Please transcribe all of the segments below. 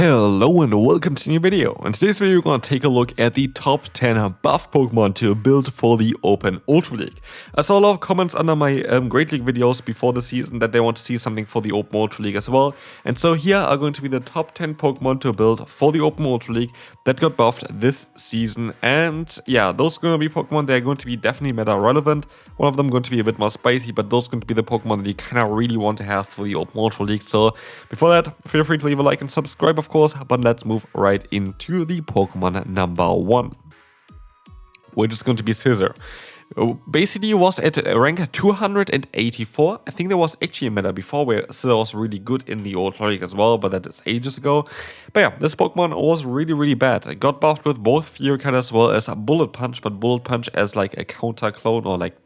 Hello and welcome to a new video. In today's video we're going to take a look at the top 10 buff Pokemon to build for the Open Ultra League. I saw a lot of comments under my Great League videos before the season that they want to see something for the Open Ultra League as well. And so here are going to be the top 10 Pokemon to build for the Open Ultra League that got buffed this season. And yeah, those are going to be Pokemon that are going to be definitely meta relevant. One of them going to be a bit more spicy, but those are going to be the Pokemon that you kind of really want to have for the Open Ultra League. So before that, feel free to leave a like and subscribe, of course, but let's move right into the Pokemon number 1, which is going to be Scizor. Basically, it was at rank 284. I think there was actually a meta before where Scizor was really good in the Ultra League as well, but that is ages ago. But yeah, this Pokemon was really bad. It got buffed with both Fury Cut as well as Bullet Punch, but Bullet Punch as like a counter clone or like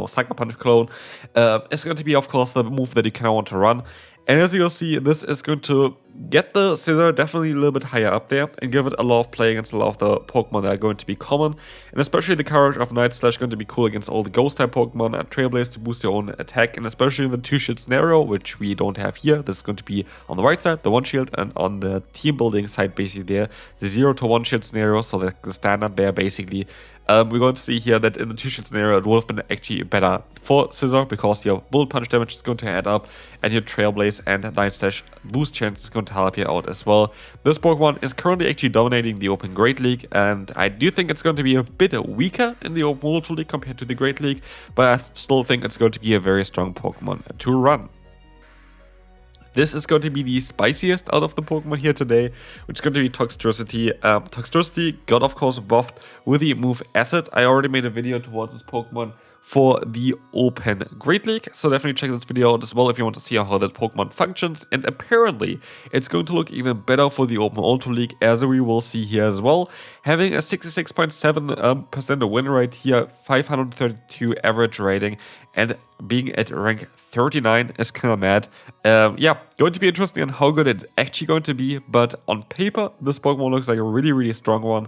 Sucker Punch clone. It's going to be, of course, the move that you kind of want to run. And as you'll see, this is going to get the Scizor definitely a little bit higher up there and give it a lot of play against a lot of the Pokemon that are going to be common. And especially the Courage of Night Slash going to be cool against all the Ghost type Pokemon, and Trailblaze to boost your own attack, and especially in the 2-shield scenario, which we don't have here. This is going to be on the right side, the 1-shield, and on the team building side basically there, the 0 to 1-shield scenario, so the standard there basically. We're going to see here that in the 2-shield scenario it would have been actually better for Scizor because your Bullet Punch damage is going to add up and your Trailblaze and Night Slash boost chance is going to help you out as well. This Pokemon is currently actually dominating the Open Great League, and I do think it's going to be a bit weaker in the Open Ultra League compared to the Great League, but I still think it's going to be a very strong Pokemon to run. This is going to be the spiciest out of the Pokemon here today, which is going to be Toxtricity. Toxtricity got, of course, buffed with the move Acid. I already made a video towards this Pokemon for the Open Great League, so definitely check this video out as well if you want to see how that Pokemon functions. And apparently it's going to look even better for the Open Ultra League, as we will see here as well. Having a 66.7% win rate here, 532 average rating, and being at rank 39 is kind of mad. Yeah, going to be interesting on how good it's actually going to be, but on paper this Pokemon looks like a really strong one.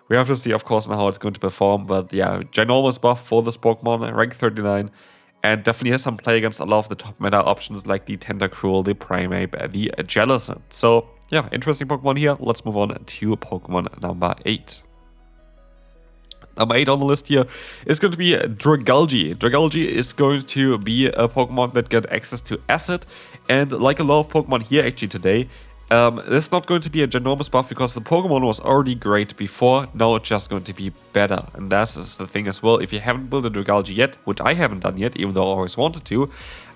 We have to see, of course, on how it's going to perform, but yeah, ginormous buff for this Pokemon, rank 39, and definitely has some play against a lot of the top meta options like the Tentacruel, the Primeape, the Jellicent. So yeah, interesting Pokemon here. Let's move on to Pokemon number 8. Number 8 on the list here is going to be Dragalge. Dragalge is going to be a Pokemon that get access to Acid, and like a lot of Pokemon here actually today, this is not going to be a ginormous buff because the Pokemon was already great before. Now it's just going to be better, and that is the thing as well. If you haven't built a Dragalge yet, which I haven't done yet, even though I always wanted to,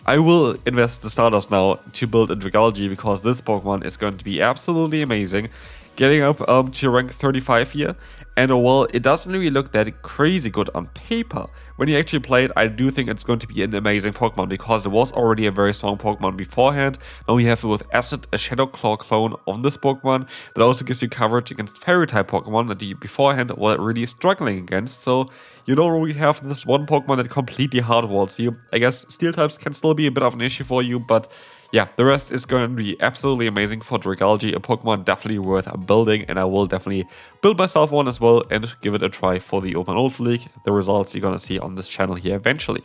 I will invest the Stardust now to build a Dragalge because this Pokemon is going to be absolutely amazing. Getting up to rank 35 here, and well, it doesn't really look that crazy good on paper. When you actually play it, I do think it's going to be an amazing Pokemon because it was already a very strong Pokemon beforehand. Now we have with Acid a Shadow Claw clone on this Pokemon that also gives you coverage against Fairy type Pokemon that you beforehand were really struggling against. So you don't really have this one Pokemon that completely hardwalls you. I guess Steel types can still be a bit of an issue for you, but yeah, the rest is going to be absolutely amazing for Dragalge, a Pokemon definitely worth building, and I will definitely build myself one as well and give it a try for the Open Ultra League. The results you're going to see on this channel here eventually.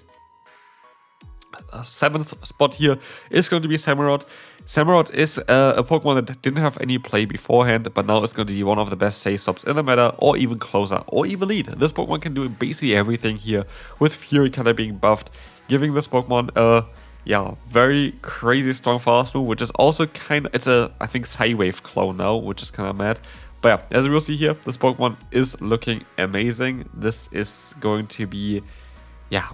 7th spot here is going to be Samurott. Samurott is a Pokemon that didn't have any play beforehand, but now it's going to be one of the best Say-Stops in the meta, or even closer, or even lead. This Pokemon can do basically everything here, with Fury Cutter being buffed, giving this Pokemon a very crazy strong fast move, which is also it's a, I think, Psywave clone now, which is kind of mad. But yeah, as we will see here, this Pokemon is looking amazing. This is going to be,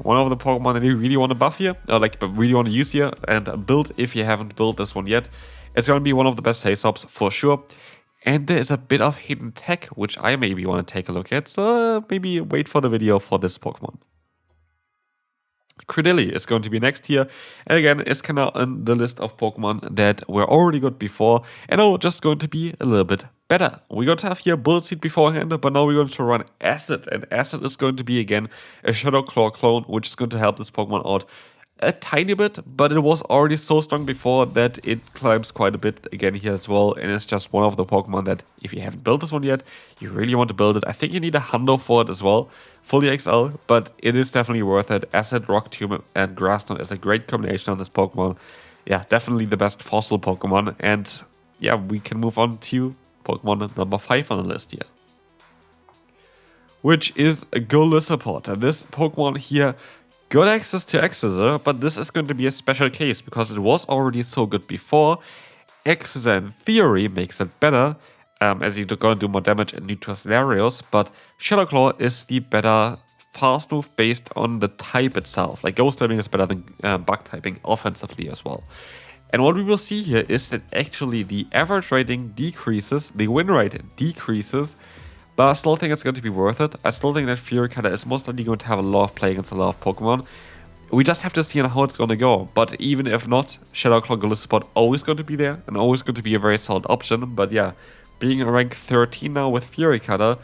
one of the Pokemon that you really want to buff here, or like really want to use here and build if you haven't built this one yet. It's going to be one of the best Say-Stops for sure. And there is a bit of hidden tech, which I maybe want to take a look at, so maybe wait for the video for this Pokemon. Credilli is going to be next here, and again, it's kind of on the list of Pokemon that were already good before, and are just going to be a little bit better. We're going to have here Bullet Seed beforehand, but now we're going to run Acid, and Acid is going to be, again, a Shadow Claw clone, which is going to help this Pokemon out a tiny bit, but it was already so strong before that it climbs quite a bit again here as well, and it's just one of the Pokemon that, if you haven't built this one yet, you really want to build it. I think you need a Hundo for it as well, fully XL, but it is definitely worth it. Acid, Rock Tomb, and Grass Knot is a great combination on this Pokemon. Yeah, definitely the best fossil Pokemon, and yeah, we can move on to Pokemon number 5 on the list here, which is a Lostheart. And this Pokemon here got access to Exeter, but this is going to be a special case because it was already so good before. Exeter in theory makes it better, as you're going to do more damage in neutral scenarios, but Shadow Claw is the better fast move based on the type itself. Like Ghost typing is better than Bug typing offensively as well. And what we will see here is that actually the average rating decreases, the win rate decreases, but I still think it's going to be worth it. I still think that Fury Cutter is most likely going to have a lot of play against a lot of Pokemon. We just have to see how it's going to go. But even if not, Shadow Claw Lostheart always going to be there and always going to be a very solid option. But yeah, being a rank 13 now with Fury Cutter,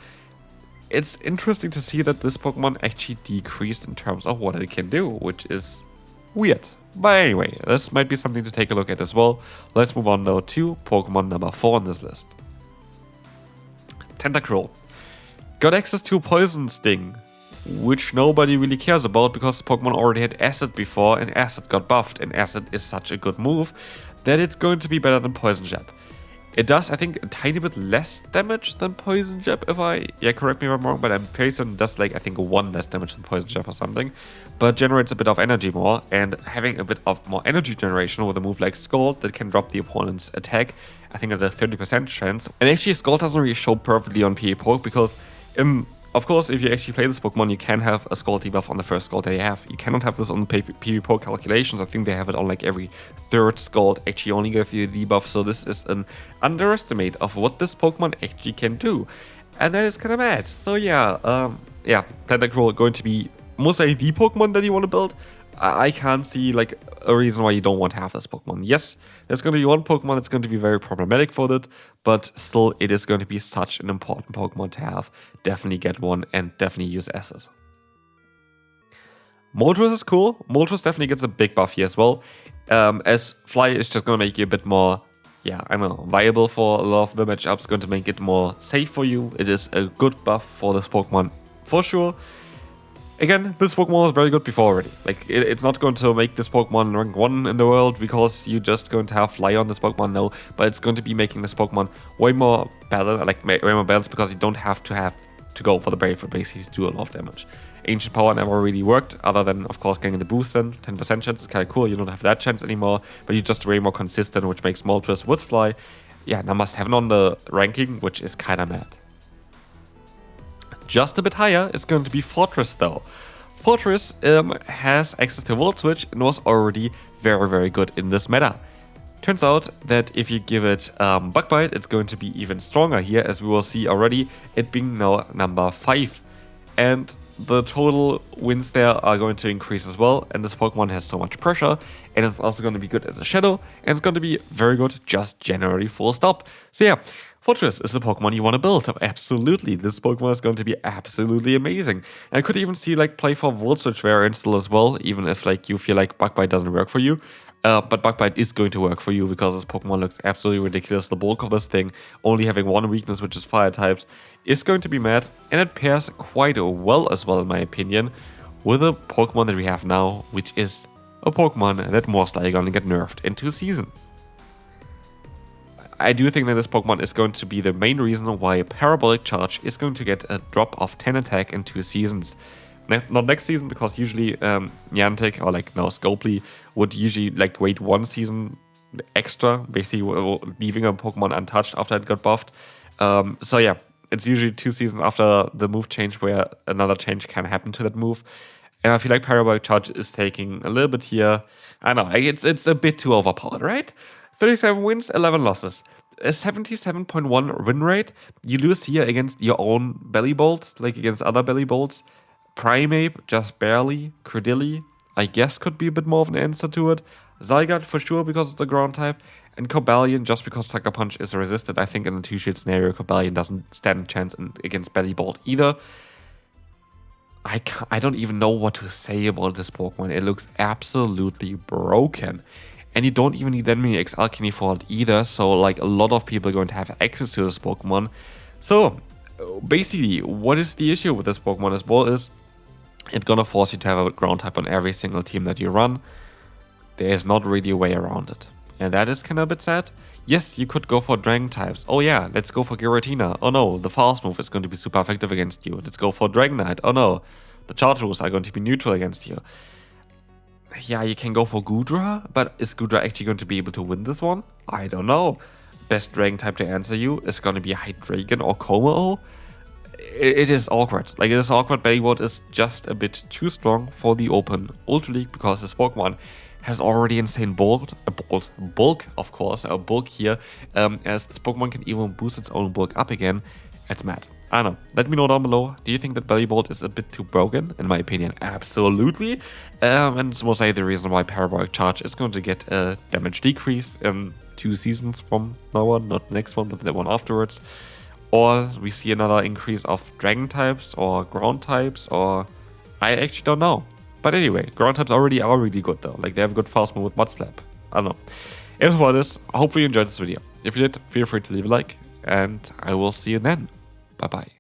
it's interesting to see that this Pokemon actually decreased in terms of what it can do, which is weird. But anyway, this might be something to take a look at as well. Let's move on though to Pokemon number 4 on this list. Tentacruel. Got access to Poison Sting, which nobody really cares about because Pokemon already had Acid before and Acid got buffed, and Acid is such a good move that it's going to be better than Poison Jab. It does, I think, a tiny bit less damage than Poison Jab, correct me if I'm wrong, but I'm fairly certain it does, like, I think 1 less damage than Poison Jab or something, but generates a bit of energy more, and having a bit of more energy generation with a move like Scald that can drop the opponent's attack, I think at a 30% chance. And actually, Scald doesn't really show perfectly on PvP Poke because, of course, if you actually play this Pokemon, you can have a Scald debuff on the first Scald that you have. You cannot have this on the PvP Poke calculations. I think they have it on like every third Scald actually only give you a debuff. So this is an underestimate of what this Pokemon actually can do. And that is kind of mad. So yeah, Tentacruel going to be most likely the Pokemon that you want to build. I can't see like a reason why you don't want to have this Pokemon. Yes, there's going to be one Pokemon that's going to be very problematic for that, but still it is going to be such an important Pokemon to have. Definitely get one and definitely use Acid. Moltres is cool. Moltres definitely gets a big buff here as well, as Fly is just going to make you a bit more, viable for a lot of the matchups, going to make it more safe for you. It is a good buff for this Pokemon for sure. Again, this Pokemon was very good before already. Like, it's not going to make this Pokemon rank 1 in the world because you're just going to have Fly on this Pokemon, no. But it's going to be making this Pokemon way more better, like way more balanced, because you don't have to go for the Brave basically to do a lot of damage. Ancient Power never really worked, other than, of course, getting the boost then. 10% chance is kind of cool, you don't have that chance anymore, but you're just way more consistent, which makes Moltres with Fly, number 7 on the ranking, which is kind of mad. Just a bit higher is going to be Fortress though. Fortress has access to Volt Switch and was already very, very good in this meta. Turns out that if you give it Bug Bite, it's going to be even stronger here, as we will see already, it being now number 5. And the total wins there are going to increase as well, and this Pokemon has so much pressure, and it's also going to be good as a Shadow, and it's going to be very good just generally full stop. So yeah, Fortress is the Pokemon you want to build. Absolutely, this Pokemon is going to be absolutely amazing. And I could even see like play for Volt Switch variants still as well, even if like you feel like Bug Bite doesn't work for you. But Bug Bite is going to work for you because this Pokemon looks absolutely ridiculous. The bulk of this thing, only having one weakness, which is Fire types, is going to be mad. And it pairs quite well as well, in my opinion, with a Pokemon that we have now, which is a Pokemon that most likely going to get nerfed in 2 seasons. I do think that this Pokemon is going to be the main reason why Parabolic Charge is going to get a drop of 10 attack in 2 seasons. Not next season, because usually Niantic or Scopely would usually like wait 1 season extra, basically leaving a Pokemon untouched after it got buffed. So yeah, it's usually 2 seasons after the move change where another change can happen to that move. And I feel like Parabolic Charge is taking a little bit here. I know, it's a bit too overpowered, right? 37 wins, 11 losses. A 77.1 win rate. You lose here against your own Belly Bolts, like against other Belly Bolts. Primeape, just barely. Credilli, I guess, could be a bit more of an answer to it. Zygarde, for sure, because it's a ground type. And Cobalion, just because Sucker Punch is resisted. I think in the 2-shield scenario, Cobalion doesn't stand a chance against Belly Bolt either. I don't even know what to say about this Pokemon. It looks absolutely broken. And you don't even need that many XL Alchemy for it either, so like a lot of people are going to have access to this Pokemon. So basically, what is the issue with this Pokemon as well is it's gonna force you to have a ground type on every single team that you run. There is not really a way around it. And that is kind of a bit sad. Yes, you could go for Dragon types. Oh yeah, let's go for Giratina. Oh no, the Fast move is going to be super effective against you. Let's go for Dragonite. Oh no, the Charge moves are going to be neutral against you. Yeah, you can go for Goodra, but is Goodra actually going to be able to win this one? I don't know. Best Dragon type to answer you is going to be Hydreigon or Como. It is awkward. Like, it is awkward. Bellybolt is just a bit too strong for the open Ultra League because this Pokemon has already insane bulk, of course, a bulk here, as this Pokemon can even boost its own bulk up again. It's mad. I don't know. Let me know down below. Do you think that Bellybolt is a bit too broken? In my opinion, absolutely. And it's most likely the reason why Parabolic Charge is going to get a damage decrease in 2 seasons from now on, not the next one, but the one afterwards. Or we see another increase of Dragon types or Ground types, or I actually don't know. But anyway, Ground types already are really good though. Like, they have a good fast move with Mud Slap. I don't know. As for this, hopefully you enjoyed this video. If you did, feel free to leave a like, and I will see you then. Bye bye.